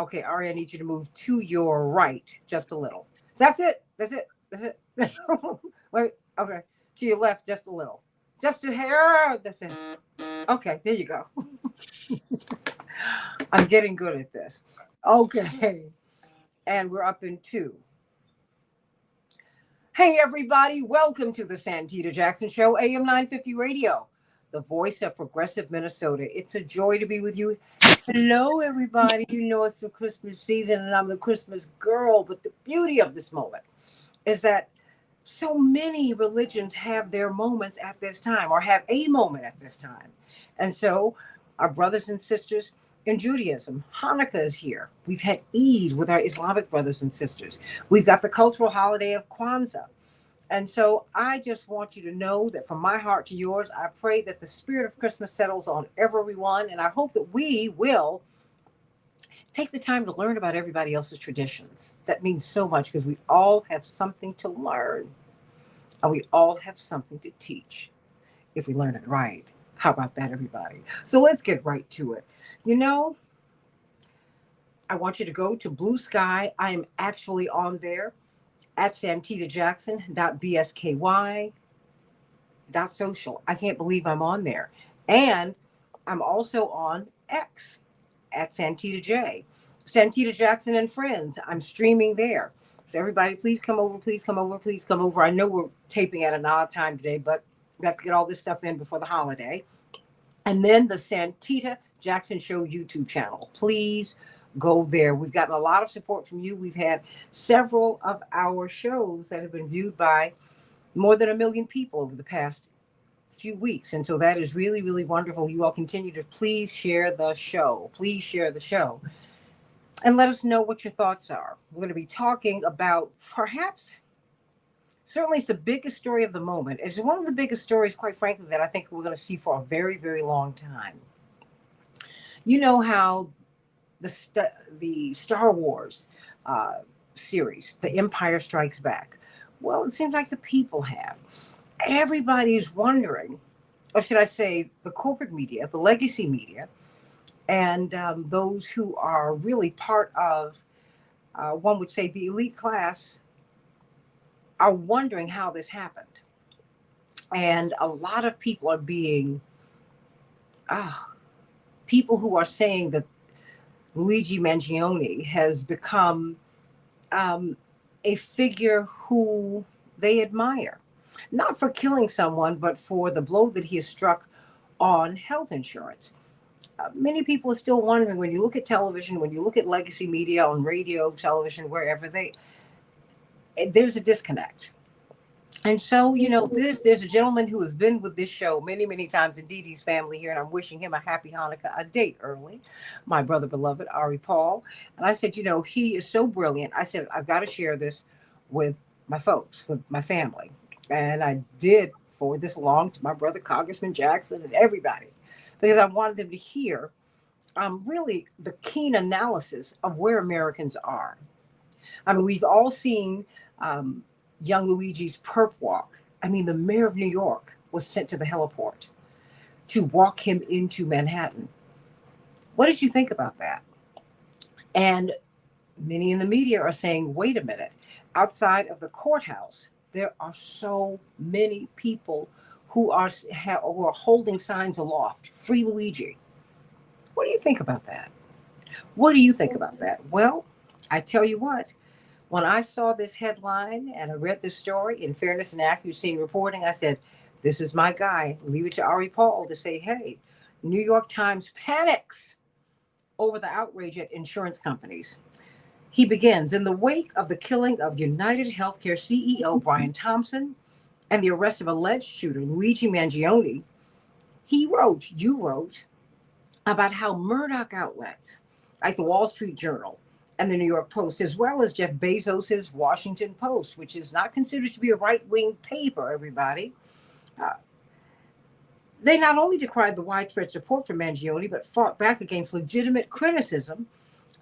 Okay, Ari, I need you to move to your right just a little. That's it. That's it. That's it. Wait. Okay. To your left just a little. Just a hair. That's it. Okay, there you go. I'm getting good at this. Okay. And we're up in two. Hey, everybody. Welcome to the Santita Jackson Show, AM 950 Radio, the voice of progressive Minnesota. It's a joy to be with you. Hello, everybody. You know it's the Christmas season, and I'm the Christmas girl. But the beauty of this moment is that so many religions have their moments at this time or have a moment at this time. And so, our brothers and sisters in Judaism, Hanukkah is here. We've had Eid with our Islamic brothers and sisters. We've got the cultural holiday of Kwanzaa. And so I just want you to know that from my heart to yours, I pray that the spirit of Christmas settles on everyone. And I hope that we will take the time to learn about everybody else's traditions. That means so much because we all have something to learn and we all have something to teach if we learn it right. How about that, everybody? So let's get right to it. You know, I want you to go to Blue Sky. I am actually on there at santitajackson.bsky.social. I can't believe I'm on there. And I'm also on X at Santita J. Santita Jackson and Friends. I'm streaming there. So everybody, please come over, please come over, please come over. I know we're taping at an odd time today, but we have to get all this stuff in before the holiday. And then the Santita Jackson Show YouTube channel. Please go there. We've gotten a lot of support from you. We've had several of our shows that have been viewed by more than 1 million people over the past few weeks. And so that is really, really wonderful. You all continue to please share the show. Please share the show. And let us know what your thoughts are. We're going to be talking about perhaps, certainly it's the biggest story of the moment. It's one of the biggest stories, quite frankly, that I think we're going to see for a very, very long time. You know how the Star Wars series, The Empire Strikes Back. Well, it seems like the people have. Everybody's wondering, or should I say, the corporate media, the legacy media, and those who are really part of, one would say, the elite class, are wondering how this happened. And a lot of people are being, people who are saying that Luigi Mangione has become a figure who they admire, not for killing someone, but for the blow that he has struck on health insurance. Many people are still wondering when you look at television, when you look at legacy media on radio, television, wherever there's a disconnect. And so, you know, there's a gentleman who has been with this show many, many times. Indeed, he's family here, and I'm wishing him a happy Hanukkah a day early. My brother beloved, Ari Paul. And I said, you know, he is so brilliant. I said, I've got to share this with my folks, with my family. And I did forward this along to my brother, Congressman Jackson, and everybody, because I wanted them to hear really the keen analysis of where Americans are. I mean, we've all seen young Luigi's perp walk. I mean, the mayor of New York was sent to the heliport to walk him into Manhattan. What did you think about that? And many in the media are saying, wait a minute, outside of the courthouse, there are so many people who are holding signs aloft, Free Luigi. What do you think about that? What do you think about that? Well, I tell you what, when I saw this headline and I read this story, in fairness and accuracy in reporting, I said, this is my guy. Leave it to Ari Paul to say, hey, New York Times panics over the outrage at insurance companies. He begins, in the wake of the killing of United Healthcare CEO Brian Thompson and the arrest of alleged shooter Luigi Mangione, you wrote, about how Murdoch outlets like the Wall Street Journal and the New York Post, as well as Jeff Bezos's Washington Post, which is not considered to be a right-wing paper, everybody. They not only decried the widespread support for Mangione, but fought back against legitimate criticism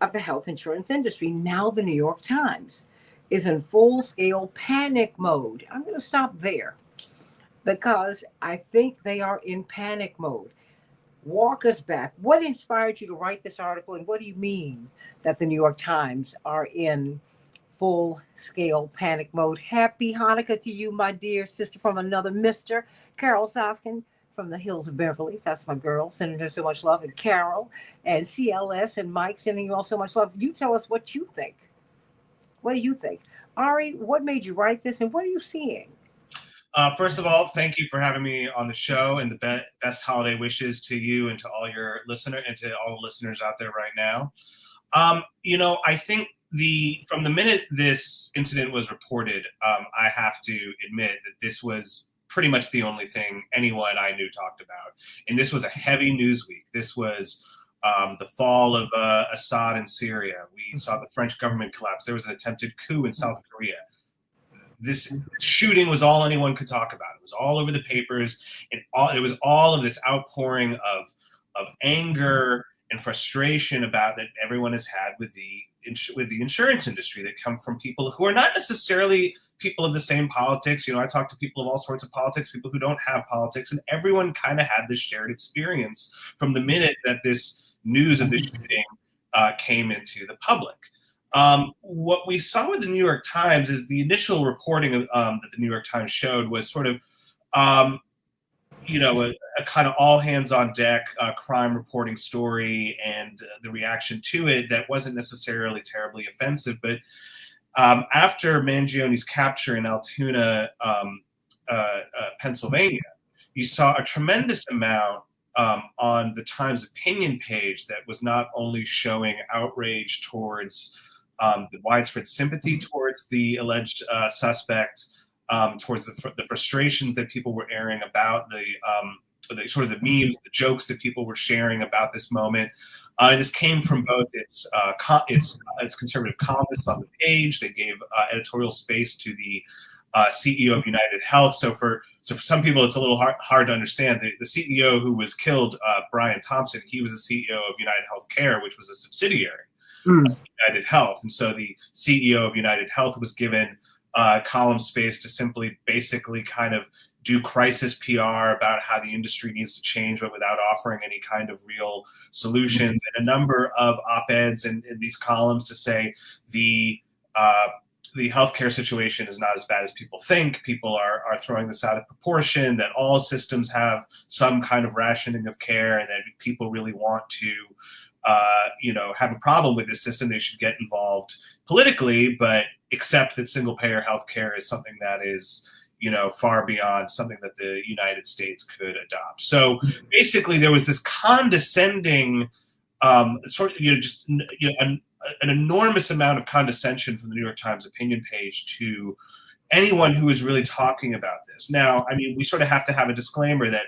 of the health insurance industry. Now the New York Times is in full-scale panic mode. I'm going to stop there because I think they are in panic mode. Walk us back. What inspired you to write this article, and what do you mean that the New York Times are in full scale panic mode? Happy Hanukkah to you, my dear sister from another Mr. Carol Soskin from the hills of Beverly. That's my girl, sending her so much love. And Carol and CLS and Mike sending you all so much love. You tell us what you think. What do you think? Ari, what made you write this, and what are you seeing? First of all, thank you for having me on the show, and the best holiday wishes to you and to all your listener and to all the listeners out there right now. I think from the minute this incident was reported, I have to admit that this was pretty much the only thing anyone I knew talked about. And this was a heavy news week. This was the fall of Assad in Syria. We saw the French government collapse. There was an attempted coup in South Korea. This shooting was all anyone could talk about. It was all over the papers, and it was all of this outpouring of anger and frustration about that everyone has had with the insurance industry, that come from people who are not necessarily people of the same politics. I talk to people of all sorts of politics, people who don't have politics, and everyone kind of had this shared experience from the minute that this news of this shooting came into the public. What we saw with the New York Times is the initial reporting that the New York Times showed was sort of, a kind of all hands on deck crime reporting story, and the reaction to it that wasn't necessarily terribly offensive. But after Mangione's capture in Altoona, Pennsylvania, you saw a tremendous amount on the Times opinion page that was not only showing outrage towards the widespread sympathy towards the alleged suspect, towards the frustrations that people were airing about the sort of the memes, the jokes that people were sharing about this moment. This came from both its conservative columnists on the page. They gave editorial space to the CEO of United Health. So for some people, it's a little hard to understand. The CEO who was killed, Brian Thompson, he was the CEO of United Healthcare, which was a subsidiary of United Health. And so the CEO of United Health was given column space to simply basically kind of do crisis PR about how the industry needs to change, but without offering any kind of real solutions. And a number of op-eds in these columns to say the healthcare situation is not as bad as people think. People are throwing this out of proportion, that all systems have some kind of rationing of care, and that if people really want to have a problem with this system, they should get involved politically, but accept that single payer healthcare is something that is, far beyond something that the United States could adopt. So basically there was this condescending an enormous amount of condescension from the New York Times opinion page to anyone who is really talking about this. Now, I mean, we sort of have to have a disclaimer that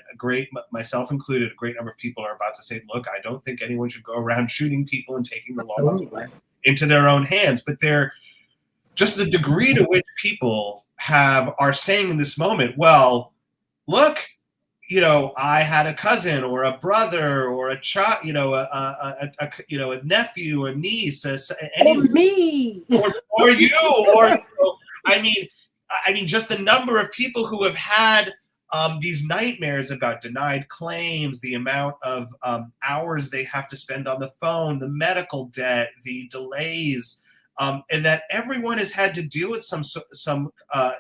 myself included, a great number of people are about to say, look, I don't think anyone should go around shooting people and taking the law into their own hands. But they're just the degree to which people are saying in this moment, well, look, I had a cousin or a brother or a child, a nephew or niece, or me, or you, or I mean, just the number of people who have had these nightmares about denied claims, the amount of hours they have to spend on the phone, the medical debt, the delays, and that everyone has had to deal with some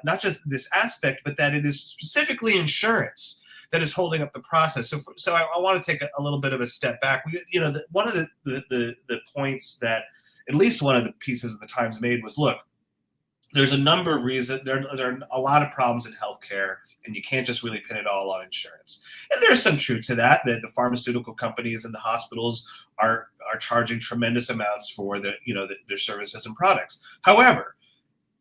not just this aspect, but that it is specifically insurance that is holding up the process. So I want to take a little bit of a step back. One of the points that at least one of the pieces of the Times made was, look, there's a number of reasons. There are a lot of problems in healthcare, and you can't just really pin it all on insurance. And there's some truth to that. The pharmaceutical companies and the hospitals are charging tremendous amounts for their services and products. However,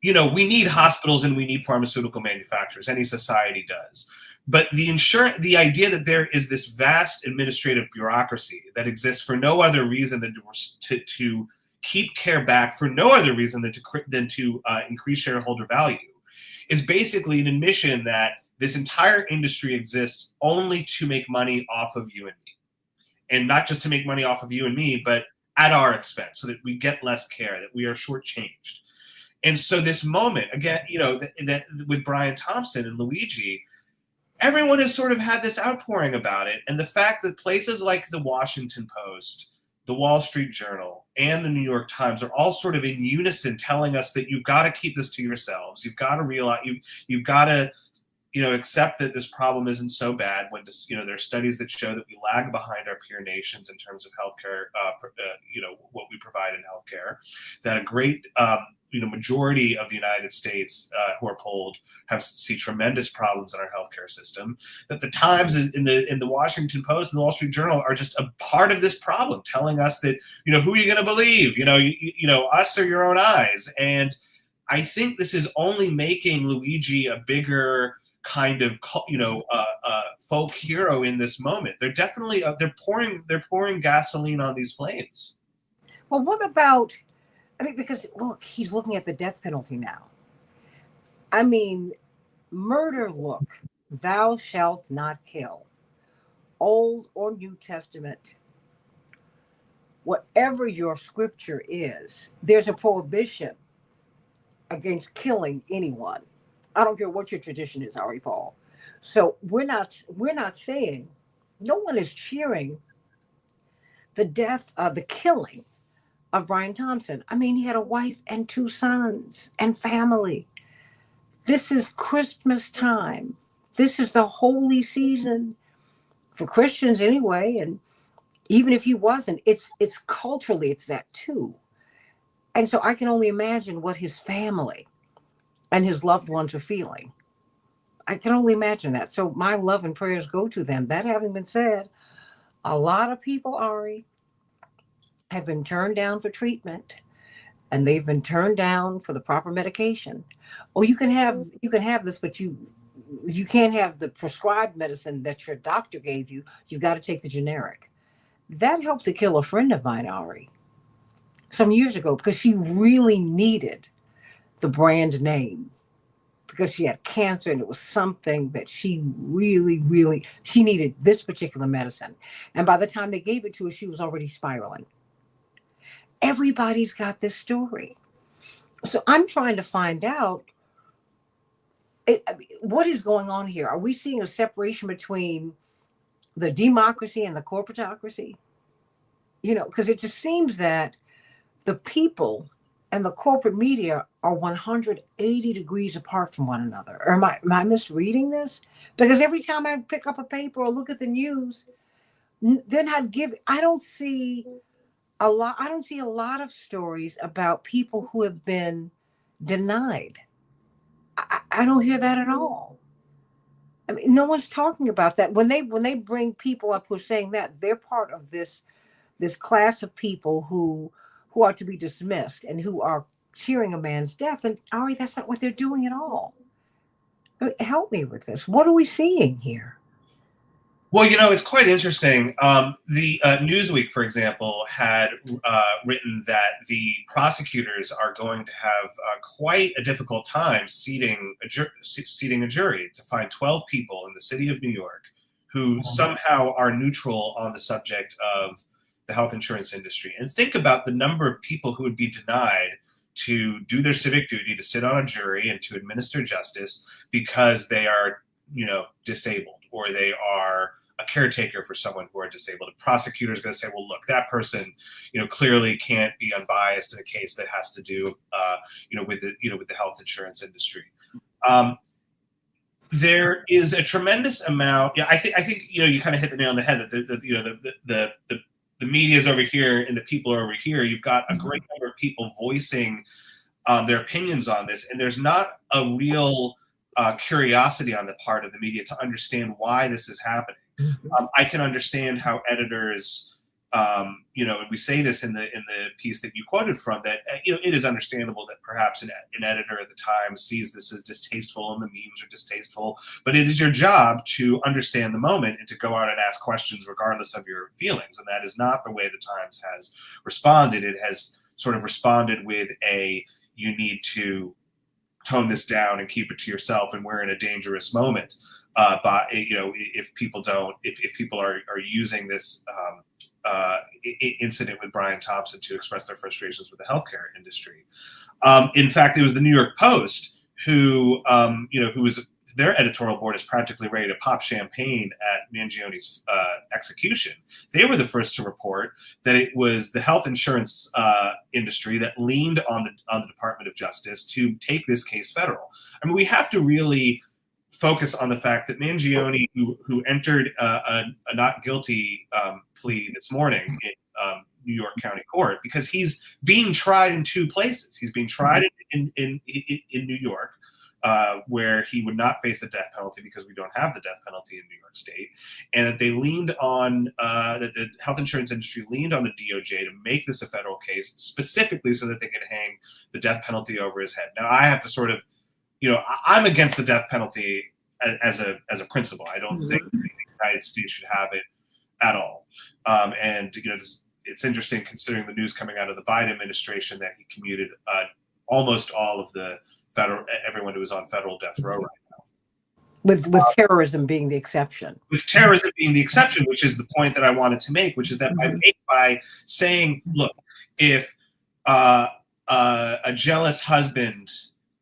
we need hospitals and we need pharmaceutical manufacturers. Any society does. But the idea that there is this vast administrative bureaucracy that exists for no other reason than to keep care back, for no other reason than to increase shareholder value, is basically an admission that this entire industry exists only to make money off of you and me. And not just to make money off of you and me, but at our expense, so that we get less care, that we are shortchanged. And so this moment, again, that with Brian Thompson and Luigi, everyone has sort of had this outpouring about it. And the fact that places like the Washington Post, the Wall Street Journal, and the New York Times are all sort of in unison telling us that you've got to keep this to yourselves. You've got to realize, you've got to, accept that this problem isn't so bad. When, there are studies that show that we lag behind our peer nations in terms of healthcare, what we provide in healthcare, that a great, majority of the United States who are polled see tremendous problems in our healthcare system. That the Times in the Washington Post and the Wall Street Journal are just a part of this problem, telling us that who are you going to believe? Us or your own eyes. And I think this is only making Luigi a bigger kind of folk hero in this moment. They're definitely they're pouring gasoline on these flames. Well, what about? I mean, because look, he's looking at the death penalty now. I mean, murder, look, thou shalt not kill. Old or New Testament, whatever your scripture is, there's a prohibition against killing anyone. I don't care what your tradition is, Ari Paul. So we're not saying, no one is cheering the death of the killing of Brian Thompson. I mean, he had a wife and 2 sons and family. This is Christmas time. This is the holy season for Christians anyway. And even if he wasn't, it's culturally, it's that too. And so I can only imagine what his family and his loved ones are feeling. I can only imagine that. So my love and prayers go to them. That having been said, a lot of people, Ari, have been turned down for treatment, and they've been turned down for the proper medication. Or you can have this, but you can't have the prescribed medicine that your doctor gave you. You've got to take the generic. That helped to kill a friend of mine, Ari, some years ago, because she really needed the brand name because she had cancer, and it was something that she really she needed, this particular medicine. And by the time they gave it to her, she was already spiraling. Everybody's got this story. So I'm trying to find out what is going on here. Are we seeing a separation between the democracy and the corporatocracy? Because it just seems that the people and the corporate media are 180 degrees apart from one another. Or am I misreading this? Because every time I pick up a paper or look at the news, they're not giving. I don't see a lot of stories about people who have been denied. I don't hear that at all. I mean, no one's talking about that. When they bring people up who are saying that, they're part of this class of people who are to be dismissed and who are cheering a man's death. And Ari, that's not what they're doing at all. I mean, help me with this. What are we seeing here? Well, it's quite interesting. The Newsweek, for example, had written that the prosecutors are going to have quite a difficult time seating a jury to find 12 people in the city of New York who somehow are neutral on the subject of the health insurance industry. And think about the number of people who would be denied to do their civic duty, to sit on a jury and to administer justice because they are, disabled, or they are a caretaker for someone who are disabled. A prosecutor is going to say, well, look, that person, clearly can't be unbiased in a case that has to do, with the health insurance industry. There is a tremendous amount. Yeah, I think you kind of hit the nail on the head that the media is over here and the people are over here. You've got a great number of people voicing their opinions on this, and there's not a real curiosity on the part of the media to understand why this is happening. I can understand how editors, and we say this in the piece that you quoted from, that it is understandable that perhaps an editor at the time sees this as distasteful and the memes are distasteful, but it is your job to understand the moment and to go out and ask questions regardless of your feelings. And that is not the way the Times has responded. It has sort of responded with you need to tone this down and keep it to yourself, and we're in a dangerous moment. But if people are using this incident with Brian Thompson to express their frustrations with the healthcare industry. In fact, it was the New York Post who was their editorial board is practically ready to pop champagne at Mangione's execution. They were the first to report that it was the health insurance industry that leaned on the Department of Justice to take this case federal. I mean, we have to really focus on the fact that Mangione, who entered a not guilty plea this morning in New York County Court, because he's being tried in two places. He's being tried in New York, where he would not face the death penalty because we don't have the death penalty in New York State, and that they leaned on that the health insurance industry leaned on the DOJ to make this a federal case specifically so that they could hang the death penalty over his head. Now, I have to sort of, I'm against the death penalty as a principle. I don't think the United States should have it at all. And it's interesting considering the news coming out of the Biden administration that he commuted almost all of everyone who was on federal death row right now. With terrorism being the exception. With terrorism being the exception, which is the point that I wanted to make, which is that by saying, look, if a jealous husband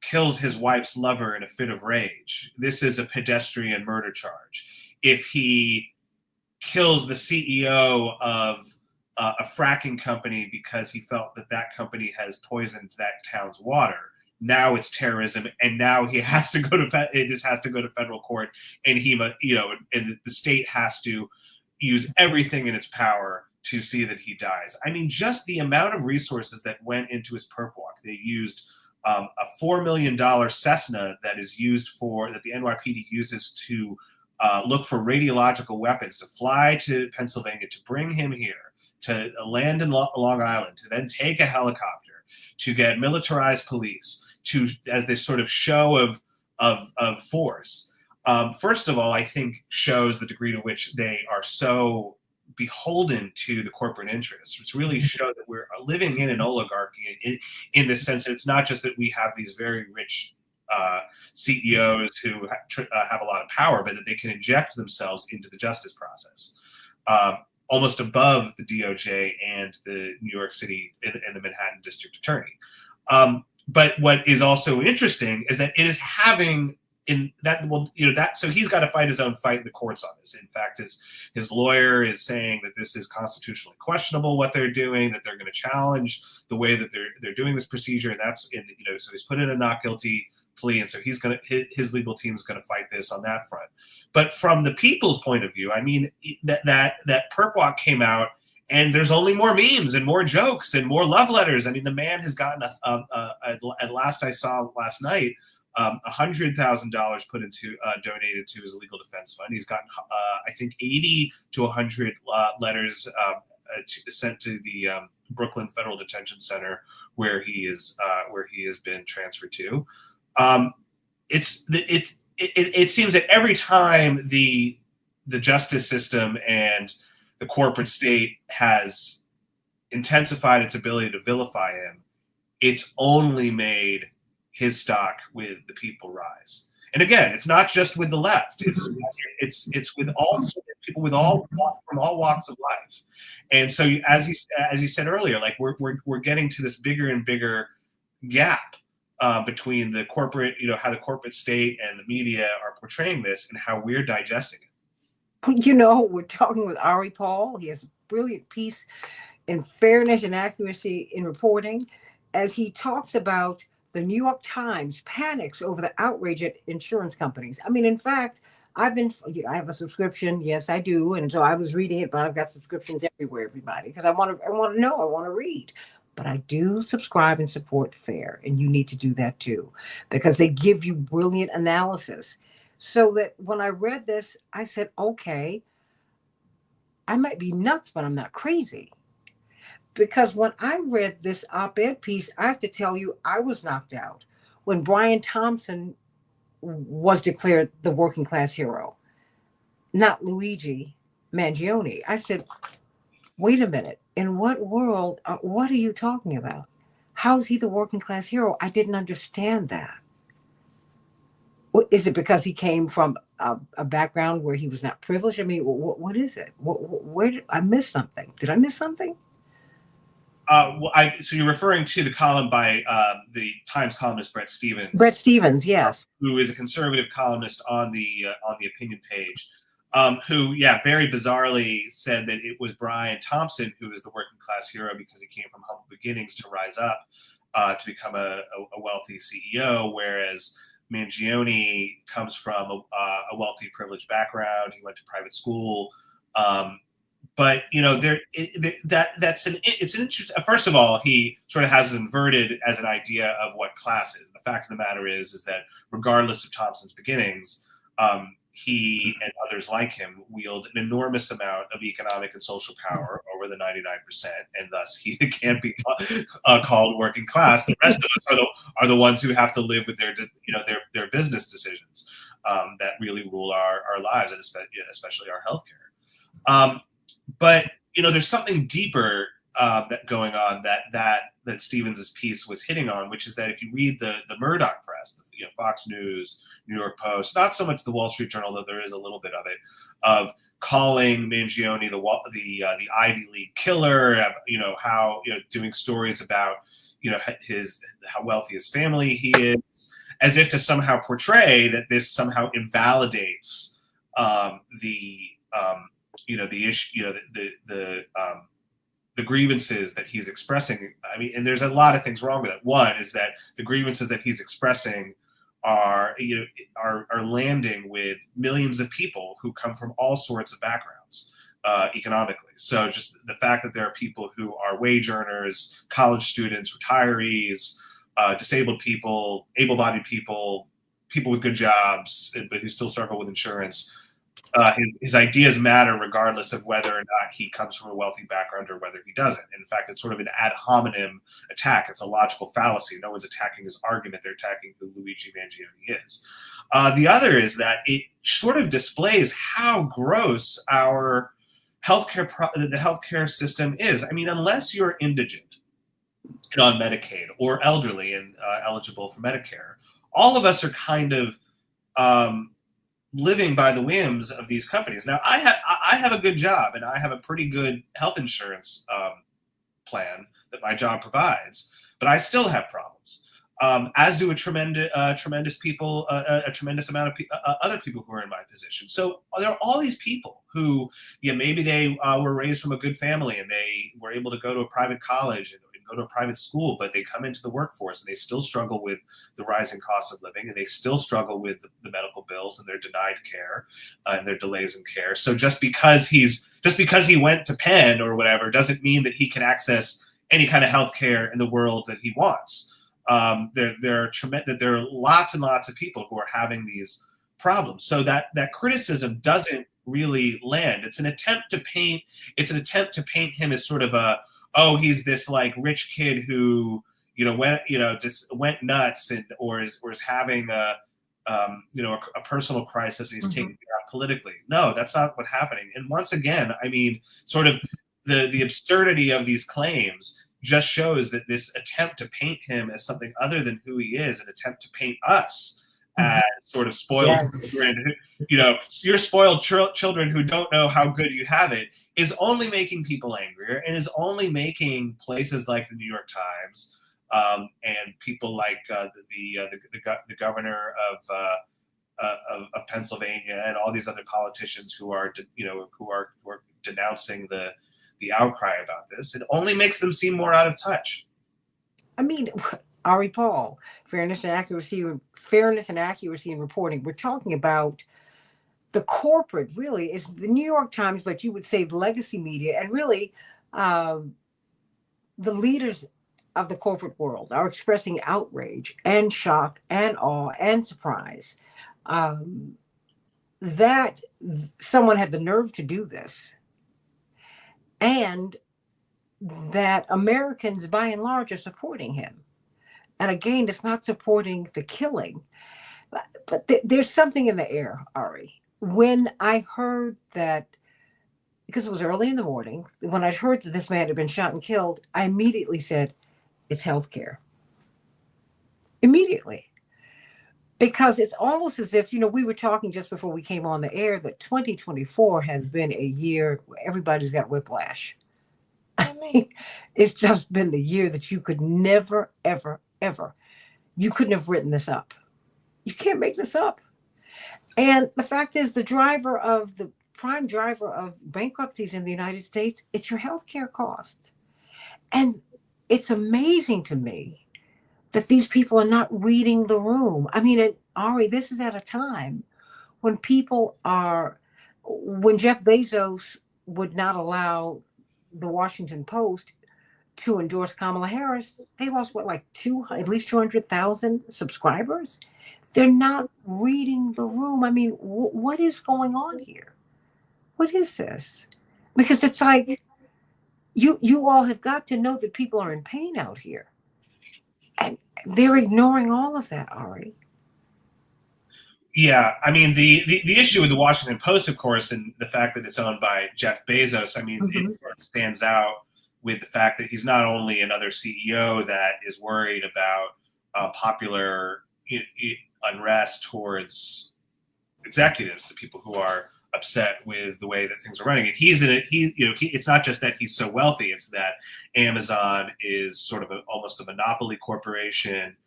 kills his wife's lover in a fit of rage, this is a pedestrian murder charge. If he kills the CEO of a fracking company because he felt that company has poisoned that town's water, now it's terrorism, and now he has to go to federal court, and and the state has to use everything in its power to see that he dies. I mean, just the amount of resources that went into his perp walk. They used a $4 million Cessna that the NYPD uses to look for radiological weapons, to fly to Pennsylvania, to bring him here, to land in Long Island, to then take a helicopter, to get militarized police, as this sort of show of force. First of all, I think shows the degree to which they are so beholden to the corporate interests, which really show that we're living in an oligarchy in the sense that it's not just that we have these very rich CEOs who have a lot of power, but that they can inject themselves into the justice process, almost above the DOJ and the New York City and the Manhattan District Attorney. But what is also interesting is that it is having so he's got to fight his own fight in the courts on this. In fact, his lawyer is saying that this is constitutionally questionable what they're doing, that they're going to challenge the way that they're doing this procedure, and that's so he's put in a not guilty plea, and so his legal team is going to fight this on that front. But from the people's point of view, I mean, that perp walk came out, and there's only more memes and more jokes and more love letters. I mean, the man has gotten at last I saw last night, $100,000 donated to his legal defense fund. He's gotten, I think, 80 to 100 letters sent to the Brooklyn Federal Detention Center, where he has been transferred to. It seems that every time the justice system and the corporate state has intensified its ability to vilify him, it's only made his stock with the people rise. And again, it's not just with the left. It's with all people from all walks of life. And so, as you said earlier, like we're getting to this bigger and bigger gap between the corporate, how the corporate state and the media are portraying this and how we're digesting it. We're talking with Ari Paul. He has a brilliant piece in fairness and accuracy in reporting, as he talks about the New York Times panics over the outrage at insurance companies. I mean, in fact, I have a subscription. Yes, I do. And so I was reading it, but I've got subscriptions everywhere, everybody, because I want to know, I want to read. But I do subscribe and support FAIR, and you need to do that too, because they give you brilliant analysis. So that when I read this, I said, okay, I might be nuts, but I'm not crazy. Because when I read this op-ed piece, I have to tell you, I was knocked out when Brian Thompson was declared the working class hero, not Luigi Mangione. I said, wait a minute, in what world, what are you talking about? How is he the working class hero? I didn't understand that. Is it because he came from a background where he was not privileged? I mean, what is it? Where did I miss something? Did I miss something? So you're referring to the column by the Times columnist Bret Bret Stephens, Stephens, yes. who is a conservative columnist on the opinion page, who, yeah, very bizarrely said that it was Brian Thompson who was the working class hero because he came from humble beginnings to rise up to become a wealthy CEO, whereas Mangione comes from a wealthy, privileged background. He went to private school. But it's an interesting. First of all, he sort of has inverted as an idea of what class is. The fact of the matter is that regardless of Thompson's beginnings, he and others like him wield an enormous amount of economic and social power over the 99%, and thus he can't be called working class. The rest of us are the ones who have to live with their business decisions that really rule our lives, and especially our healthcare. But there's something deeper that going on that Stevens's piece was hitting on, which is that if you read the Murdoch press, Fox News, New York Post, not so much the Wall Street Journal, though there is a little bit of it, of calling Mangione the Ivy League killer, how doing stories about how wealthy his family he is, as if to somehow portray that this somehow invalidates the issue, the grievances that he's expressing. I mean, and there's a lot of things wrong with it. One is that the grievances that he's expressing are landing with millions of people who come from all sorts of backgrounds economically. So just the fact that there are people who are wage earners, college students, retirees, disabled people, able-bodied people, people with good jobs, but who still struggle with insurance. His ideas matter regardless of whether or not he comes from a wealthy background or whether he doesn't. In fact, it's sort of an ad hominem attack. It's a logical fallacy. No one's attacking his argument. They're attacking who Luigi Mangione is. The other is that it sort of displays how gross our the healthcare system is. I mean, unless you're indigent and on Medicaid or elderly and eligible for Medicare, all of us are kind of living by the whims of these companies. Now, I have a good job and I have a pretty good health insurance plan that my job provides, but I still have problems. As do a tremendous amount of other people who are in my position. So there are all these people who, maybe they were raised from a good family and they were able to go to a private college and go to a private school, but they come into the workforce and they still struggle with the rising cost of living, and they still struggle with the medical bills, and they're denied care and their delays in care. So just because he went to Penn or whatever doesn't mean that he can access any kind of health care in the world that he wants. There are lots and lots of people who are having these problems. So that criticism doesn't really land. It's an attempt to paint him as sort of he's this like rich kid who went nuts or is having a personal crisis and he's taking it out politically. No, that's not what's happening. And once again, I mean, sort of the absurdity of these claims just shows that this attempt to paint him as something other than who he is, an attempt to paint us as sort of spoiled children, your spoiled children who don't know how good you have it, is only making people angrier and is only making places like the New York Times and people like the governor of Pennsylvania and all these other politicians who are denouncing the outcry about this. It only makes them seem more out of touch. I mean, Ari Paul, fairness and accuracy in reporting. We're talking about the corporate, really, is the New York Times, but you would say the legacy media, and really the leaders of the corporate world are expressing outrage and shock and awe and surprise that someone had the nerve to do this, and that Americans, by and large, are supporting him. And again, it's not supporting the killing, but there's something in the air, Ari. When I heard that, because it was early in the morning, when I heard that this man had been shot and killed, I immediately said, it's healthcare. Immediately. Because it's almost as if, we were talking just before we came on the air that 2024 has been a year where everybody's got whiplash. I mean, it's just been the year that you could never, ever, ever, you couldn't have written this up. You can't make this up. And the fact is, the prime driver of bankruptcies in the United States, it's your healthcare costs. And it's amazing to me that these people are not reading the room. I mean, Ari, this is at a time when when Jeff Bezos would not allow the Washington Post to endorse Kamala Harris, they lost what, like at least 200,000 subscribers. They're not reading the room. I mean, what is going on here? What is this? Because it's like you all have got to know that people are in pain out here, and they're ignoring all of that, Ari. Yeah, I mean the issue with the Washington Post, of course, and the fact that it's owned by Jeff Bezos. I mean, it sort of stands out with the fact that he's not only another CEO that is worried about popular unrest towards executives, the people who are upset with the way that things are running. And it's not just that he's so wealthy; it's that Amazon is sort of almost a monopoly corporation.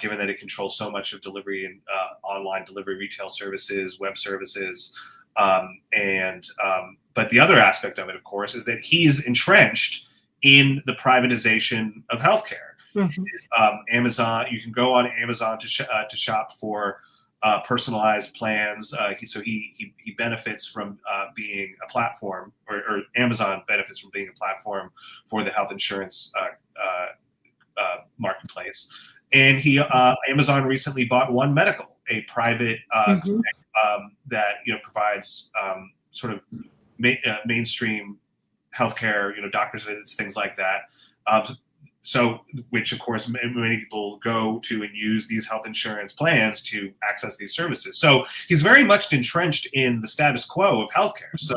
Given that it controls so much of delivery and online delivery, retail services, web services, but the other aspect of it, of course, is that he's entrenched in the privatization of healthcare. Amazon, you can go on Amazon to shop for personalized plans. He benefits from being a platform, or Amazon benefits from being a platform for the health insurance marketplace. And Amazon recently bought One Medical, a private clinic that provides sort of mainstream healthcare, doctor's visits, things like that. So, which of course many people go to and use these health insurance plans to access these services. So he's very much entrenched in the status quo of healthcare. So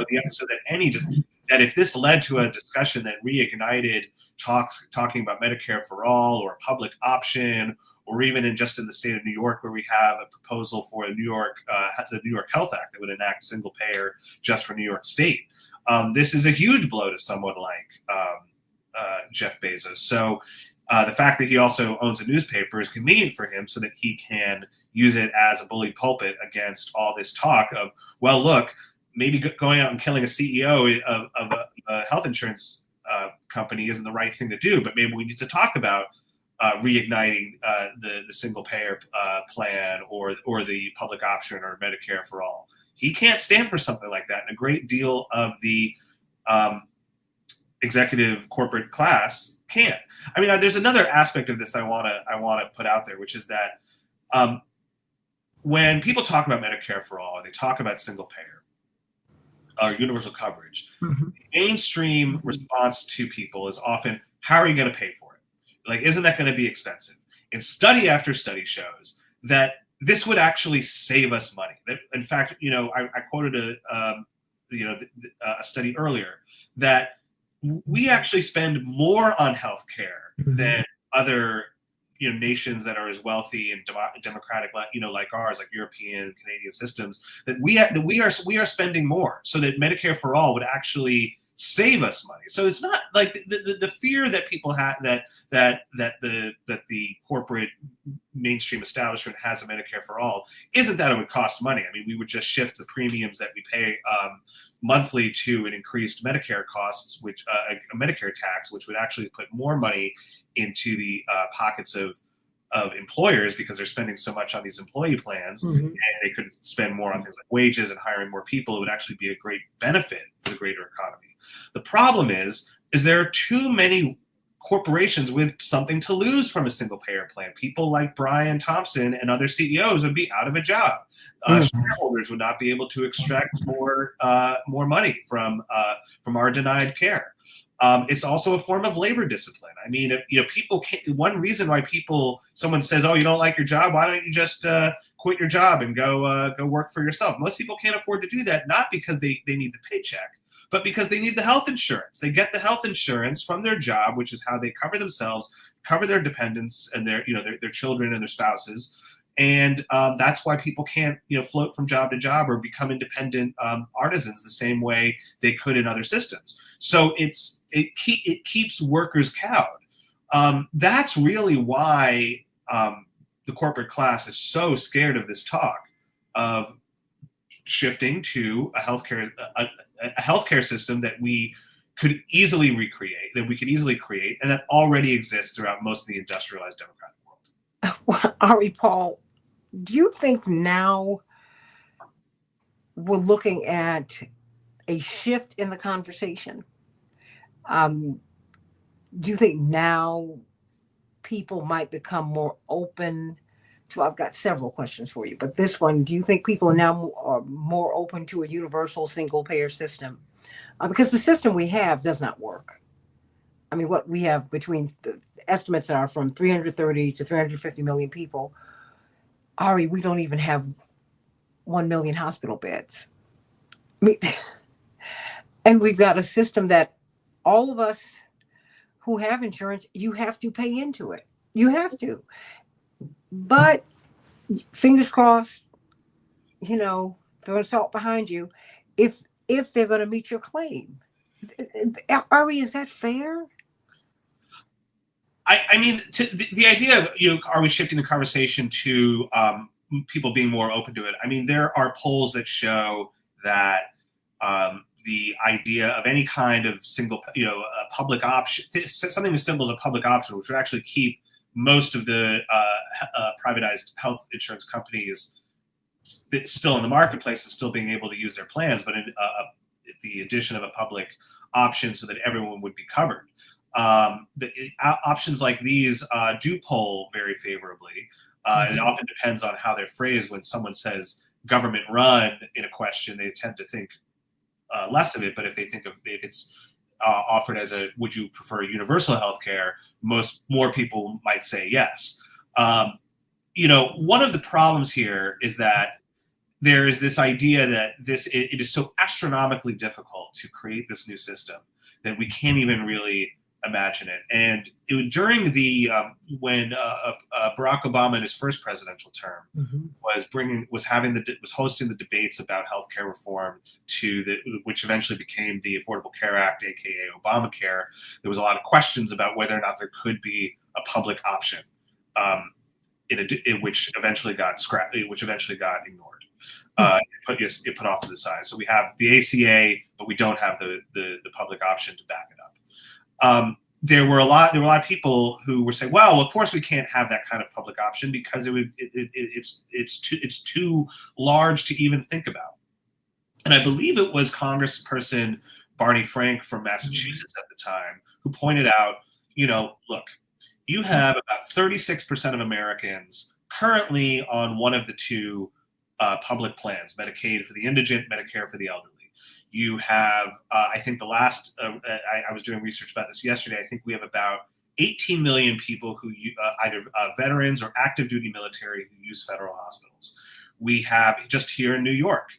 that if this led to a discussion that reignited talking about Medicare for all or a public option, or even in the state of New York, where we have a proposal for the New York Health Act that would enact single payer just for New York State. This is a huge blow to someone like Jeff Bezos. So the fact that he also owns a newspaper is convenient for him, so that he can use it as a bully pulpit against all this talk of, well, look, maybe going out and killing a CEO of a health insurance company isn't the right thing to do, but maybe we need to talk about reigniting the single payer plan or the public option or Medicare for all. He can't stand for something like that, and a great deal of the executive corporate class can't. I mean, there's another aspect of this that I want to put out there, which is that when people talk about Medicare for all, or they talk about single payer or universal coverage, the mainstream response to people is often, how are you going to pay for it? Like, isn't that going to be expensive? And study after study shows that this would actually save us money. That, in fact, I quoted a study earlier that we actually spend more on healthcare than other nations that are as wealthy and democratic, like ours, like European, Canadian systems. That we are spending more, so that Medicare for all would actually save us money. So it's not like the fear that people have that the corporate mainstream establishment has a Medicare for all isn't that it would cost money. I mean, we would just shift the premiums that we pay monthly to an increased Medicare costs, which a Medicare tax, which would actually put more money into the pockets of employers, because they're spending so much on these employee plans, and they could spend more on things like wages and hiring more people. It would actually be a great benefit for the greater economy. The problem is there are too many corporations with something to lose from a single payer plan. People like Brian Thompson and other CEOs would be out of a job. Shareholders would not be able to extract more money from our denied care. It's also a form of labor discipline. I mean, people can't. One reason why someone says, "Oh, you don't like your job? Why don't you just quit your job and go work for yourself?" Most people can't afford to do that, not because they need the paycheck, but because they need the health insurance. They get the health insurance from their job, which is how they cover themselves, cover their dependents and their children and their spouses. And that's why people can't, float from job to job or become independent artisans the same way they could in other systems. So it keeps workers cowed. That's really why the corporate class is so scared of this talk of shifting to a healthcare system that we could easily recreate, that we could easily create, and that already exists throughout most of the industrialized democratic world. Well, Ari, Paul, do you think now we're looking at a shift in the conversation? Um, do you think now people might become more open to? I've got several questions for you, but this one: do you think people are now are more open to a universal single payer system? Because the system we have does not work. I mean, what we have between the estimates are from 330 to 350 million people. Ari, we don't even have 1 million hospital beds. I mean, and we've got a system that all of us who have insurance, you have to pay into it. You have to. But fingers crossed, throw salt behind you. If they're going to meet your claim, Ari, is that fair? I mean, the idea of, are we shifting the conversation to people being more open to it? I mean, there are polls that show that the idea of any kind of single, a public option, something as simple as a public option, which would actually keep most of the privatized health insurance companies still in the marketplace and still being able to use their plans, but the addition of a public option so that everyone would be covered. Options like these do poll very favorably. It often depends on how they're phrased. When someone says government run in a question, they tend to think less of it. But if it's offered as would you prefer universal health care, more people might say yes. One of the problems here is that there is this idea that it is so astronomically difficult to create this new system that we can't even really imagine it. And during when Barack Obama in his first presidential term was hosting the debates about healthcare reform which eventually became the Affordable Care Act, aka Obamacare, there was a lot of questions about whether or not there could be a public option, which eventually got ignored. It put off to the side. So we have the ACA, but we don't have the public option to back it up. There were a lot of people who were saying, well, of course we can't have that kind of public option because it's too large to even think about. And I believe it was Congressperson Barney Frank from Massachusetts at the time who pointed out, look, you have about 36% of Americans currently on one of the two public plans, Medicaid for the indigent, Medicare for the elderly. You have, I think I was doing research about this yesterday. I think we have about 18 million people who either veterans or active duty military who use federal hospitals. We have, just here in New York,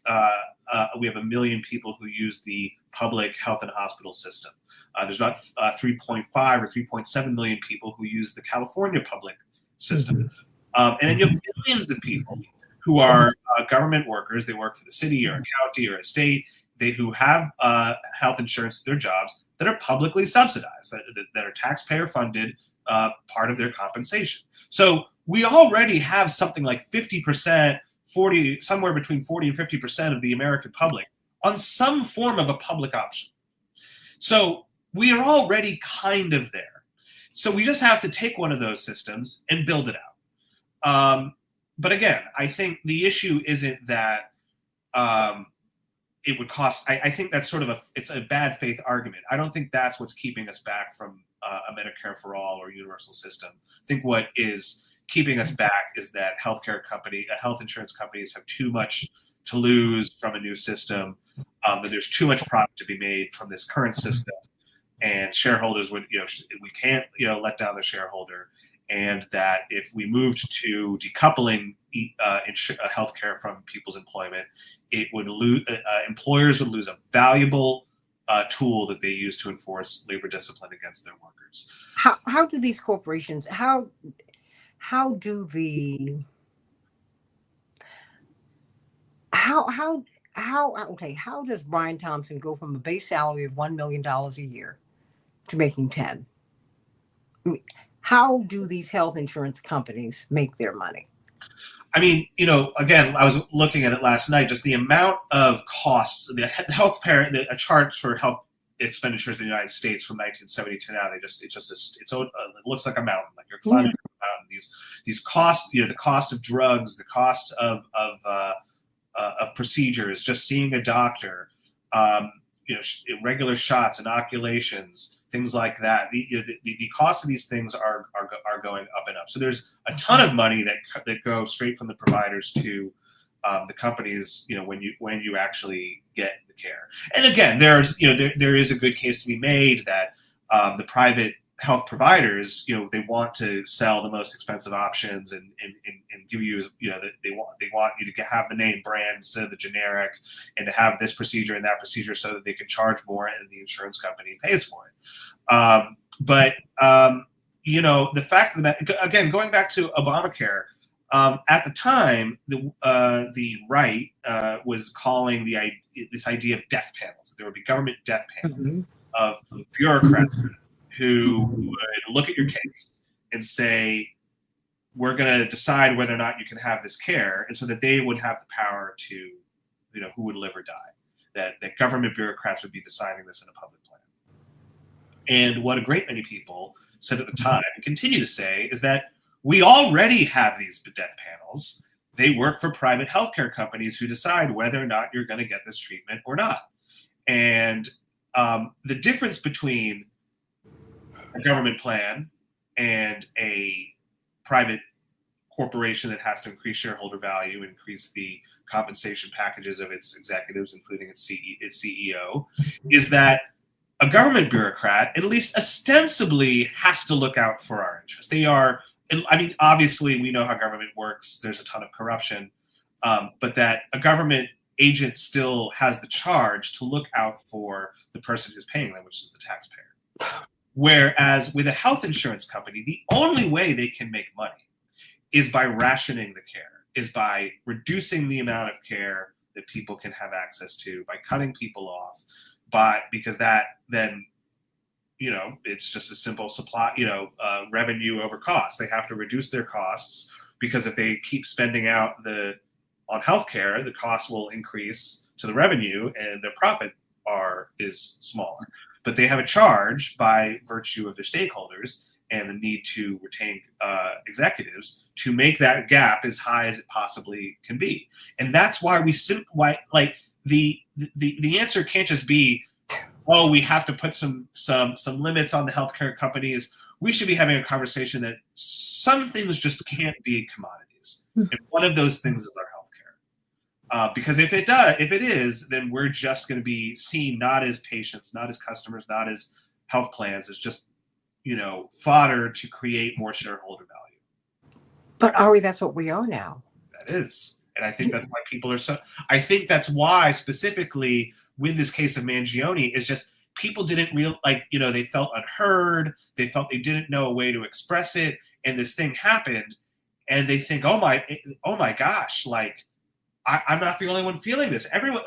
we have 1 million people who use the public health and hospital system. There's about 3.5 or 3.7 million people who use the California public system. And then you have millions of people who are government workers. They work for the city or a county or a state. Who have health insurance to their jobs that are publicly subsidized, that are taxpayer funded, part of their compensation. So we already have something like 50%, somewhere between 40 and 50% of the American public on some form of a public option. So we are already kind of there. So we just have to take one of those systems and build it out. But again, I think the issue isn't that it would cost. I think that's it's a bad faith argument. I don't think that's what's keeping us back from a Medicare for all or universal system. I think what is keeping us back is that health insurance companies have too much to lose from a new system, that there's too much profit to be made from this current system, and shareholders would, we can't, let down the shareholder. And that if we moved to decoupling healthcare from people's employment, it would employers would lose a valuable tool that they use to enforce labor discipline against their workers. How do these corporations? How do the how does Brian Thompson go from a base salary of $1 million a year to making 10? I mean, how do these health insurance companies make their money? I mean, again, I was looking at it last night. Just the amount of costs, the health parent, a chart for health expenditures in the United States from 1970 to now. It looks like a mountain, like you're climbing a mountain. These costs, the cost of drugs, the cost of procedures, just seeing a doctor, regular shots, inoculations, things like that. The cost of these things are going up and up. So there's a ton of money that go straight from the providers to the companies. When you actually get the care. And again, there is a good case to be made that the private health providers, they want to sell the most expensive options and give you, that they want you to have the name brand instead of the generic, and to have this procedure and that procedure so that they can charge more and the insurance company pays for it. But the fact of the matter, again, going back to Obamacare, at the time, the right was calling this idea of death panels. That there would be government death panels of bureaucrats who would look at your case and say, we're going to decide whether or not you can have this care, and so that they would have the power to, who would live or die. That government bureaucrats would be deciding this in a public plan. And what a great many people said at the time, and continue to say, is that we already have these death panels. They work for private healthcare companies who decide whether or not you're going to get this treatment or not. And the difference between a government plan and a private corporation that has to increase shareholder value, increase the compensation packages of its executives, including its CEO, is that a government bureaucrat, at least ostensibly, has to look out for our interests. They are, obviously we know how government works. There's a ton of corruption, but that a government agent still has the charge to look out for the person who's paying them, which is the taxpayer. Whereas with a health insurance company, the only way they can make money is by rationing the care, is by reducing the amount of care that people can have access to, by cutting people off, because that then, it's just a simple supply, revenue over cost. They have to reduce their costs, because if they keep spending out on healthcare, the cost will increase to the revenue and their profit is smaller. But they have a charge by virtue of their stakeholders and the need to retain executives to make that gap as high as it possibly can be. And that's why the answer can't just be, oh, we have to put some limits on the healthcare companies. We should be having a conversation that some things just can't be commodities. And one of those things is our healthcare. Because if it is, then we're just going to be seen not as patients, not as customers, not as health plans, as just, fodder to create more shareholder value. But Ari, that's what we are now. That is. And I think that's why people are I think that's why specifically with this case of Mangione is just people didn't they felt unheard. They felt they didn't know a way to express it. And this thing happened and they think, oh my gosh, I'm not the only one feeling this. Everyone,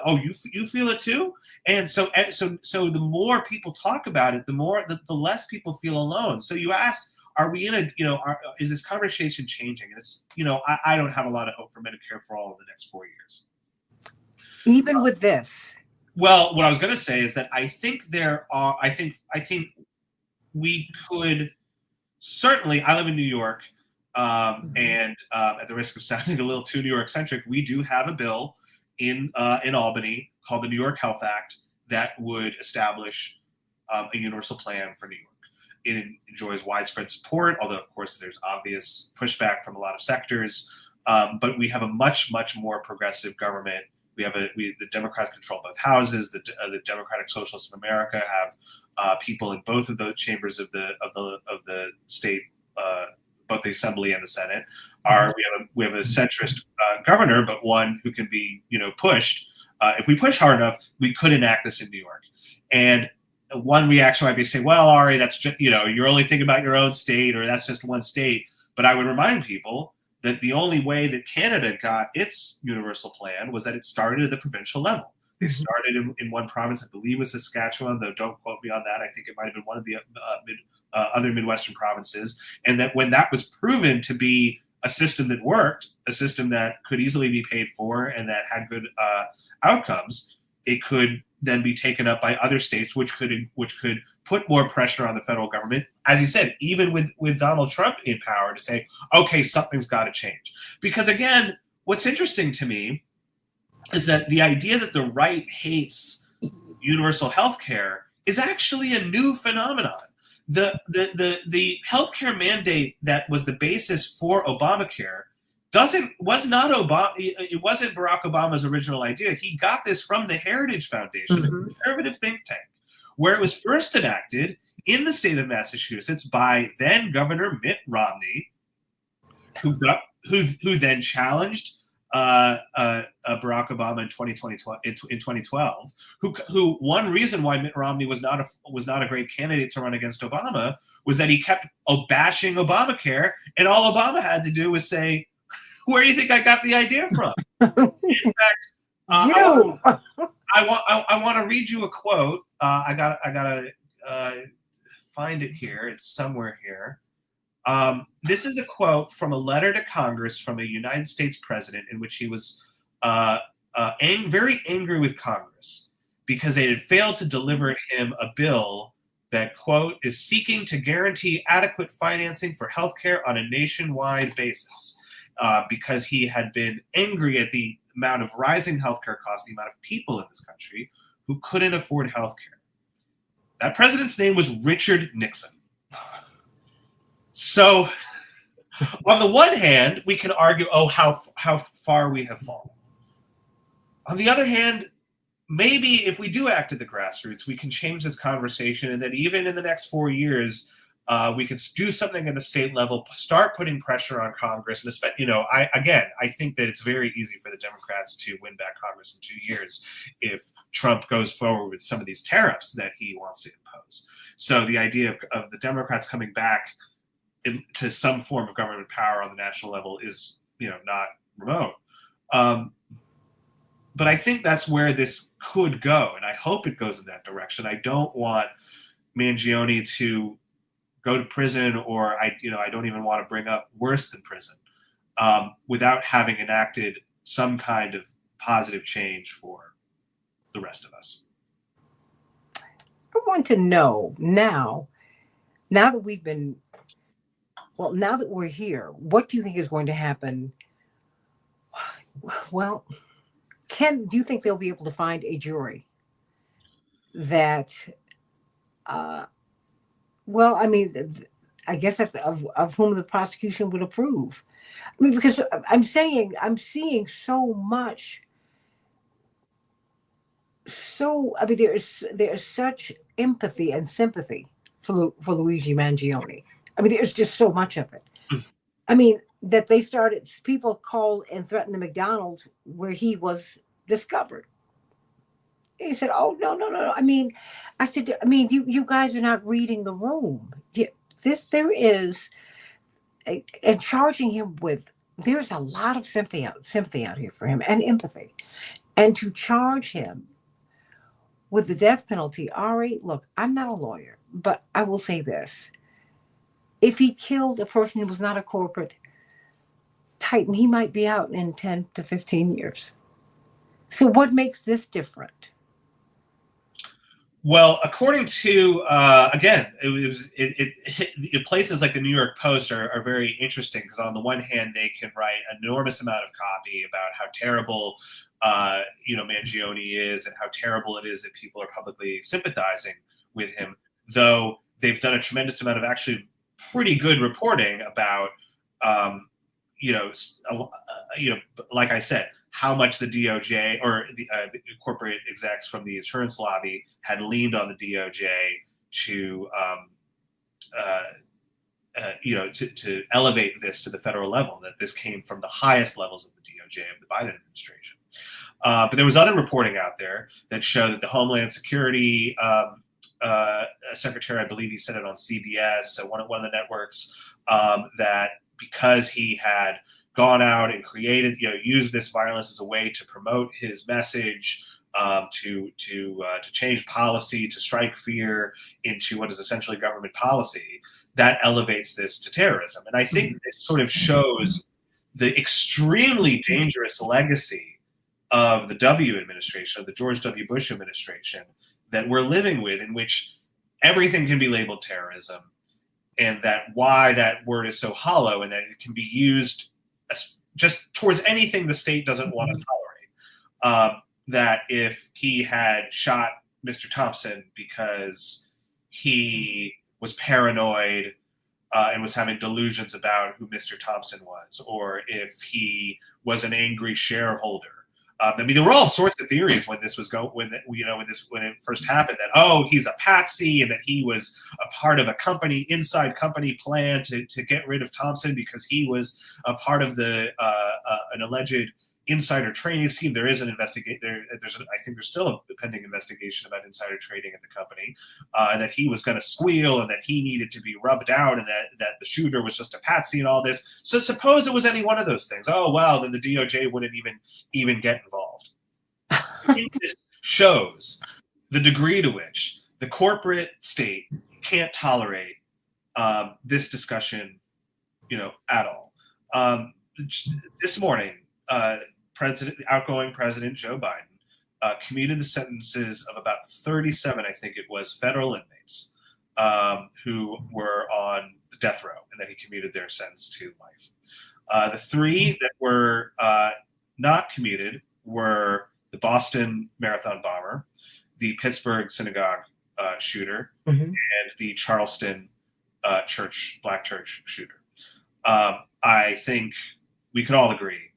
you feel it too? And so the more people talk about it, the less people feel alone. So you asked, are we in is this conversation changing? And it's, I don't have a lot of hope for Medicare for all of the next 4 years. Even with this? Well, what I was going to say is that I think we could certainly, I live in New York, and at the risk of sounding a little too New York centric, we do have a bill in Albany called the New York Health Act that would establish a universal plan for New York. It enjoys widespread support, although of course there's obvious pushback from a lot of sectors. But we have a much, much more progressive government. The Democrats control both houses. The Democratic Socialists of America have people in both of the chambers of the state, both the Assembly and the Senate. We have a centrist governor, but one who can be pushed. If we push hard enough, we could enact this in New York. And one reaction might be to say, well, Ari, that's just, you're only thinking about your own state, or that's just one state. But I would remind people that the only way that Canada got its universal plan was that it started at the provincial level. They started in one province, I believe it was Saskatchewan, though don't quote me on that. I think it might have been one of the other Midwestern provinces. And that when that was proven to be a system that worked, a system that could easily be paid for and that had good outcomes, it could then be taken up by other states, which could put more pressure on the federal government, as you said, even with Donald Trump in power, to say, okay, something's got to change. Because again, what's interesting to me is that the idea that the right hates universal health care is actually a new phenomenon. The healthcare mandate that was the basis for Obamacare was not Obama. It wasn't Barack Obama's original idea. He got this from the Heritage Foundation, a conservative think tank, where it was first enacted in the state of Massachusetts by then Governor Mitt Romney, who then challenged Barack Obama in 2012. Who one reason why Mitt Romney was not a great candidate to run against Obama was that he kept bashing Obamacare, and all Obama had to do was say, "Where do you think I got the idea from?" In fact, I want to read you a quote. I gotta find it here. It's somewhere here. This is a quote from a letter to Congress from a United States president in which he was very angry with Congress because they had failed to deliver him a bill that, quote, is seeking to guarantee adequate financing for healthcare on a nationwide basis, because he had been angry at the amount of rising healthcare costs, the amount of people in this country who couldn't afford healthcare. That president's name was Richard Nixon. So, on the one hand, we can argue, oh, how far we have fallen. On the other hand, maybe if we do act at the grassroots, we can change this conversation, and that even in the next 4 years, we could do something at the state level, start putting pressure on Congress. And I think that it's very easy for the Democrats to win back Congress in 2 years if Trump goes forward with some of these tariffs that he wants to impose. So the idea of the Democrats coming back to some form of government power on the national level is, not remote. But I think that's where this could go, and I hope it goes in that direction. I don't want Mangione to go to prison, or I don't even want to bring up worse than prison, without having enacted some kind of positive change for the rest of us. I want to know now that now that we're here, what do you think is going to happen? Well, do you think they'll be able to find a jury that, I guess of whom the prosecution would approve? I mean, because I'm seeing so much. There is such empathy and sympathy for Luigi Mangione. I mean, there's just so much of it. I mean, that people called and threatened the McDonald's where he was discovered. He said, "Oh, no. I mean, you guys are not reading the room. There is, and charging him with, there's a lot of sympathy out here for him, and empathy. And to charge him with the death penalty, Ari, look, I'm not a lawyer, but I will say this. If he killed a person who was not a corporate titan, he might be out in 10 to 15 years. So what makes this different? Well, according to, again, places like the New York Post are very interesting, because on the one hand, they can write an enormous amount of copy about how terrible Mangione is, and how terrible it is that people are publicly sympathizing with him, though they've done a tremendous amount of actually pretty good reporting about, like I said, how much the DOJ or the corporate execs from the insurance lobby had leaned on the DOJ to elevate this to the federal level, that this came from the highest levels of the DOJ of the Biden administration. But there was other reporting out there that showed that the Homeland Security secretary, I believe he said it on CBS, so one of the networks, that because he had gone out and created, used this violence as a way to promote his message, to change policy, to strike fear into what is essentially government policy, that elevates this to terrorism. And I think this sort of shows the extremely dangerous legacy of the W administration, of the George W. Bush administration, that we're living with, in which everything can be labeled terrorism, and that why that word is so hollow, and that it can be used as just towards anything the state doesn't want to tolerate. That if he had shot Mr. Thompson because he was paranoid and was having delusions about who Mr. Thompson was, or if he was an angry shareholder. I mean, there were all sorts of theories when this was when it first happened, that he's a patsy, and that he was a part of a inside company plan to get rid of Thompson because he was a part of an alleged insider trading scheme. There is an investigation. I think there's still a pending investigation about insider trading at the company, that he was going to squeal, and that he needed to be rubbed out, and that the shooter was just a patsy and all this. So suppose it was any one of those things. Oh, well, then the DOJ wouldn't even get involved. I think this shows the degree to which the corporate state can't tolerate this discussion, at all. This morning, outgoing President Joe Biden commuted the sentences of about 37, I think it was, federal inmates who were on the death row, and then he commuted their sentence to life. The three that were not commuted were the Boston Marathon bomber, the Pittsburgh synagogue shooter, and the Charleston black church shooter. I think we could all agree,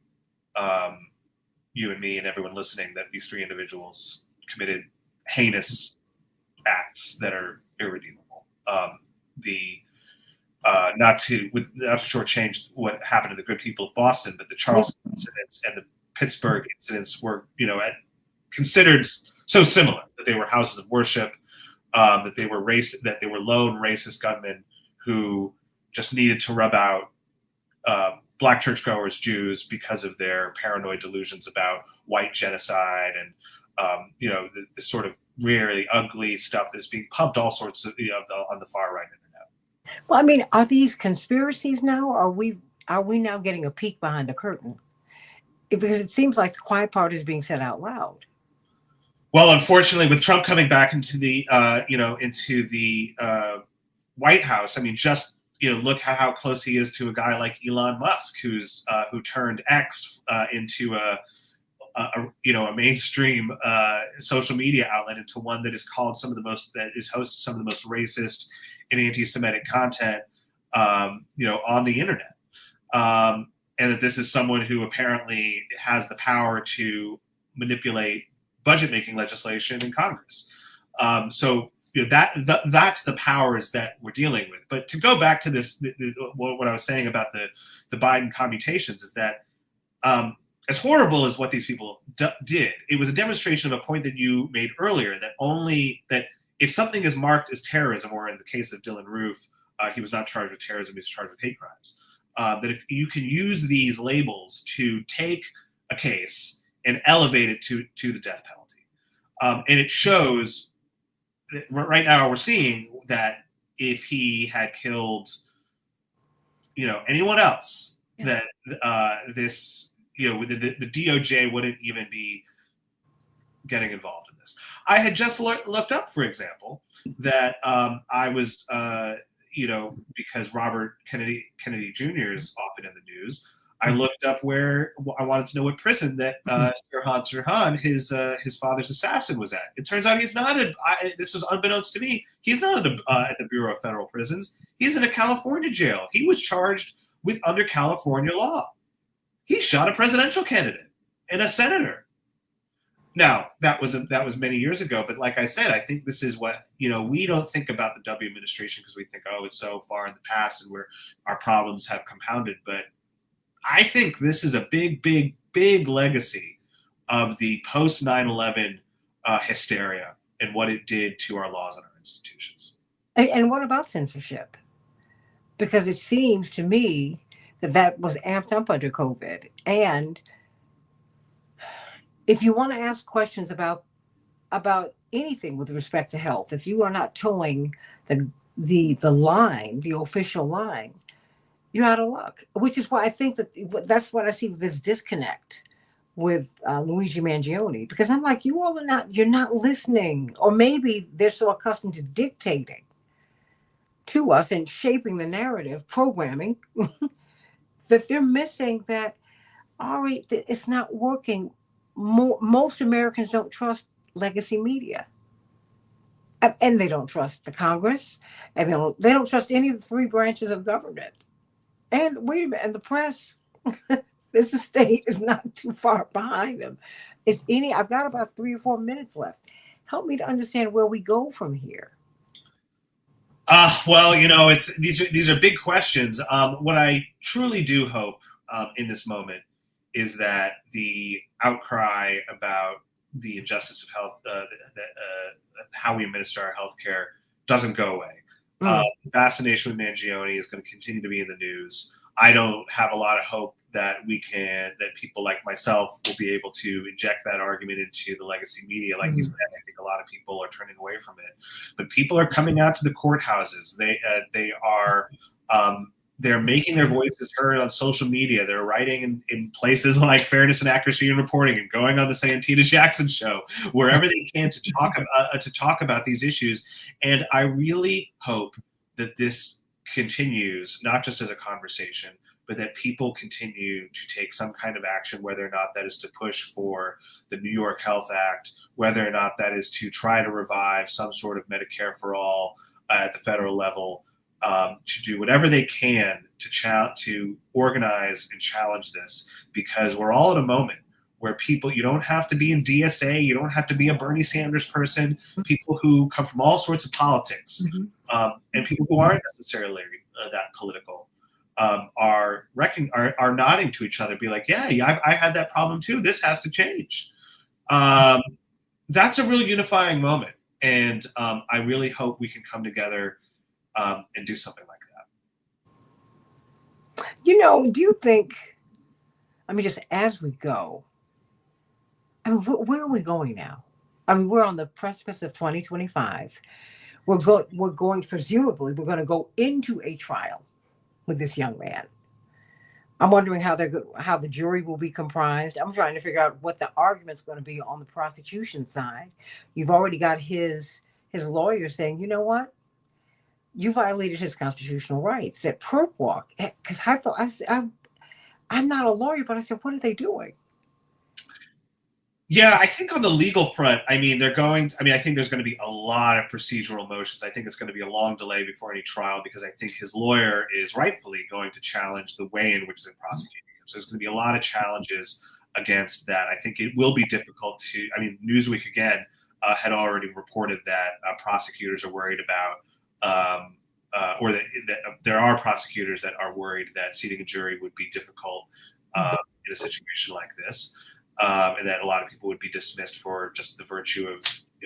you and me and everyone listening, that these three individuals committed heinous acts that are irredeemable. Not to shortchange what happened to the good people of Boston, but the Charleston incidents and the Pittsburgh incidents were, considered so similar, that they were houses of worship, that they were lone racist gunmen who just needed to rub out black churchgoers, Jews, because of their paranoid delusions about white genocide and the sort of really ugly stuff that's being pumped all sorts of on the far right internet. Well, I mean, are these conspiracies now? Or are we now getting a peek behind the curtain? Because it seems like the quiet part is being said out loud. Well, unfortunately, with Trump coming back into the White House, I mean, just look how close he is to a guy like Elon Musk, who turned X into a mainstream social media outlet, into one that is hosted some of the most racist and anti-Semitic content, on the internet. And that this is someone who apparently has the power to manipulate budget-making legislation in Congress. So that's the powers that we're dealing with. But to go back to this, what I was saying about the Biden commutations is that, as horrible as what these people did, it was a demonstration of a point that you made earlier, that if something is marked as terrorism, or in the case of Dylan Roof, he was not charged with terrorism, he was charged with hate crimes. That if you can use these labels to take a case and elevate it to the death penalty. And it shows that right now we're seeing that if he had killed, anyone else, that this, the DOJ wouldn't even be getting involved in this. I had just looked up, for example, that I was, because Robert Kennedy Jr. is often in the news, I looked up where I wanted to know what prison that Sirhan, his father's assassin, was at. It turns out he's not. This was unbeknownst to me. He's not at the Bureau of Federal Prisons. He's in a California jail. He was charged under California law. He shot a presidential candidate and a senator. Now that was many years ago, but like I said, I think this is what we don't think about the W administration because we think, it's so far in the past and where our problems have compounded, but I think this is a big, big, big legacy of the post 9/11 hysteria and what it did to our laws and our institutions. And what about censorship? Because it seems to me that was amped up under COVID. And if you want to ask questions about anything with respect to health, if you are not towing the line, the official line, you're out of luck. Which is why I think that's what I see with this disconnect with Luigi Mangione, because I'm like, you all are not, you're not listening, or maybe they're so accustomed to dictating to us and shaping the narrative, programming, that they're missing that. Ari, it's not working. Most Americans don't trust legacy media, and they don't trust the Congress, and they don't trust any of the three branches of government. And wait a minute, and the press, this state is not too far behind them. I've got about 3 or 4 minutes left. Help me to understand where we go from here. Well, it's these are big questions. What I truly do hope in this moment is that the outcry about the injustice of health, how we administer our healthcare, doesn't go away. Fascination with Mangione is going to continue to be in the news. I don't have a lot of hope that people like myself will be able to inject that argument into the legacy media. Like you said, I think a lot of people are turning away from it, but people are coming out to the courthouses. They're making their voices heard on social media. They're writing in places like Fairness and Accuracy in Reporting and going on the Santita Jackson show, wherever they can, to talk about these issues. And I really hope that this continues, not just as a conversation, but that people continue to take some kind of action, whether or not that is to push for the New York Health Act, whether or not that is to try to revive some sort of Medicare for all at the federal level, to do whatever they can to organize and challenge this, because we're all at a moment where you don't have to be in DSA, you don't have to be a Bernie Sanders person, people who come from all sorts of politics, and people who aren't necessarily that political, are nodding to each other, be like, yeah, I had that problem too. This has to change. That's a real unifying moment, and I really hope we can come together and do something like that. Do you think? I mean, just as we go, I mean, where are we going now? I mean, we're on the precipice of 2025. We're going, presumably, we're going to go into a trial with this young man. I'm wondering how the jury will be comprised. I'm trying to figure out what the argument's going to be on the prosecution side. You've already got his lawyer saying, you know what? You violated his constitutional rights at perp walk. Because I thought, I'm not a lawyer, but I said, what are they doing? Yeah, I think on the legal front, I think there's going to be a lot of procedural motions. I think it's going to be a long delay before any trial, because I think his lawyer is rightfully going to challenge the way in which they're prosecuting him. So there's going to be a lot of challenges against that. I think it will be difficult Newsweek, again, had already reported that prosecutors are worried about, or that there are prosecutors that are worried that seating a jury would be difficult in a situation like this. And that a lot of people would be dismissed for just the virtue of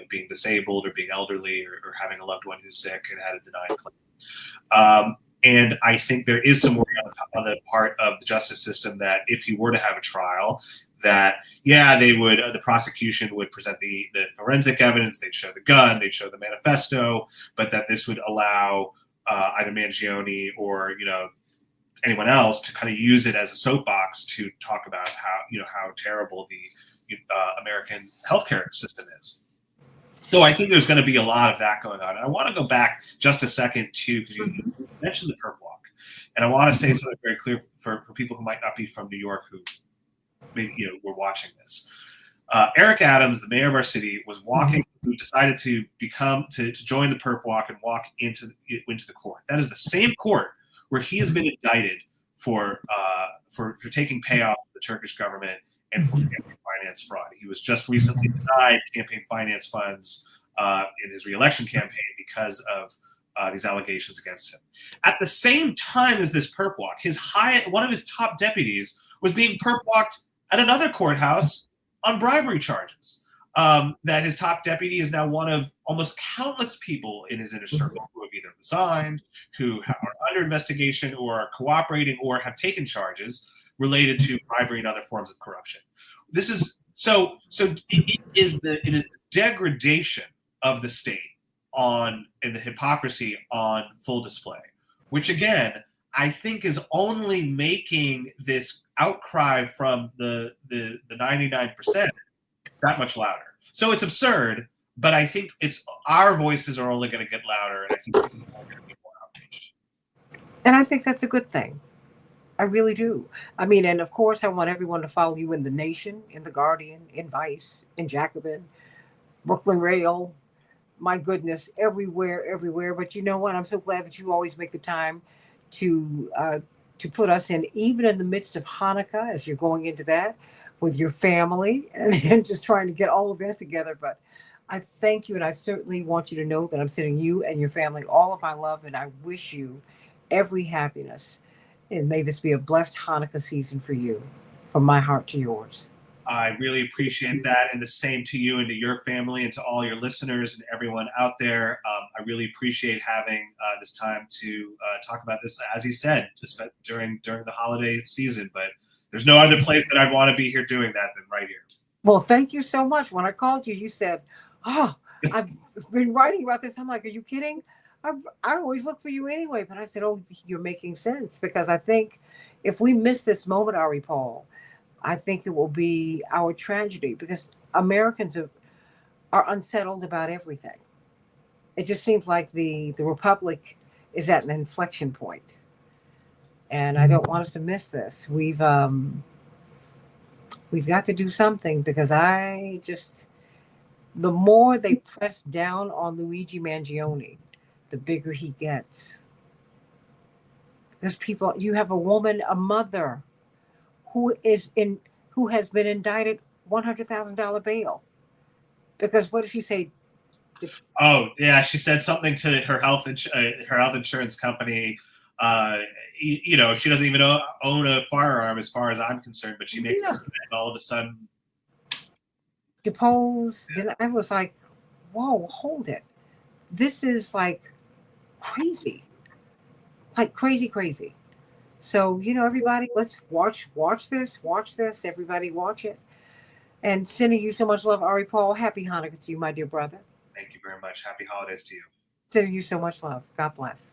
being disabled or being elderly, or having a loved one who's sick and had a denied claim. And I think there is some worry on the part of the justice system that if you were to have a trial, that the prosecution would present the forensic evidence, they'd show the gun, they'd show the manifesto, but that this would allow either Mangione or anyone else to kind of use it as a soapbox to talk about how terrible the American healthcare system is. So I think there's going to be a lot of that going on. And I want to go back just a second too, because you mentioned the perp walk, and I want to say something very clear for people who might not be from New York, who maybe were watching this. Eric Adams, the mayor of our city, was walking. Who decided to join the perp walk and walk into the court. That is the same court where he has been indicted for taking payoff from the Turkish government and for campaign finance fraud. He was just recently denied campaign finance funds in his re-election campaign because of these allegations against him. At the same time as this perp walk, one of his top deputies was being perp walked at another courthouse on bribery charges. that his top deputy is now one of almost countless people in his inner circle who have either resigned, who are under investigation, or are cooperating, or have taken charges related to bribery and other forms of corruption. This is so. It is the degradation of the state and the hypocrisy on full display, which again I think is only making this outcry from the 99% that much louder. So it's absurd, but I think our voices are only going to get louder, and I think people are going to be more outraged. And I think that's a good thing. I really do. I mean, and of course, I want everyone to follow you in The Nation, in The Guardian, in Vice, in Jacobin, Brooklyn Rail. My goodness, everywhere, everywhere. But you know what? I'm so glad that you always make the time to put us in, even in the midst of Hanukkah, as you're going into that with your family and just trying to get all of that together. But I thank you, and I certainly want you to know that I'm sending you and your family all of my love, and I wish you every happiness. And may this be a blessed Hanukkah season for you, from my heart to yours. I really appreciate that, and the same to you and to your family and to all your listeners and everyone out there. I really appreciate having this time to talk about this, as he said, just during the holiday season. But there's no other place that I'd want to be here doing that than right here. Well, thank you so much. When I called you, you said, "Oh, I've been writing about this." I'm like, "Are you kidding?" I always look for you anyway. But I said, "Oh, you're making sense," because I think if we miss this moment, Ari Paul, I think it will be our tragedy, because Americans are unsettled about everything. It just seems like the republic is at an inflection point, and I don't want us to miss this. We've got to do something, because the more they press down on Luigi Mangione, the bigger he gets. Because you have a woman, a mother, who has been indicted $100,000 bail. Because what did she say? Oh yeah, she said something to her health insurance company. She doesn't even own a firearm, as far as I'm concerned, but she makes it, and all of a sudden deposed. Yeah. I was like, whoa, hold it. This is like crazy. Like crazy. So, everybody, let's watch this. Everybody watch it. And sending you so much love, Ari Paul. Happy Hanukkah to you, my dear brother. Thank you very much. Happy holidays to you. Sending you so much love. God bless.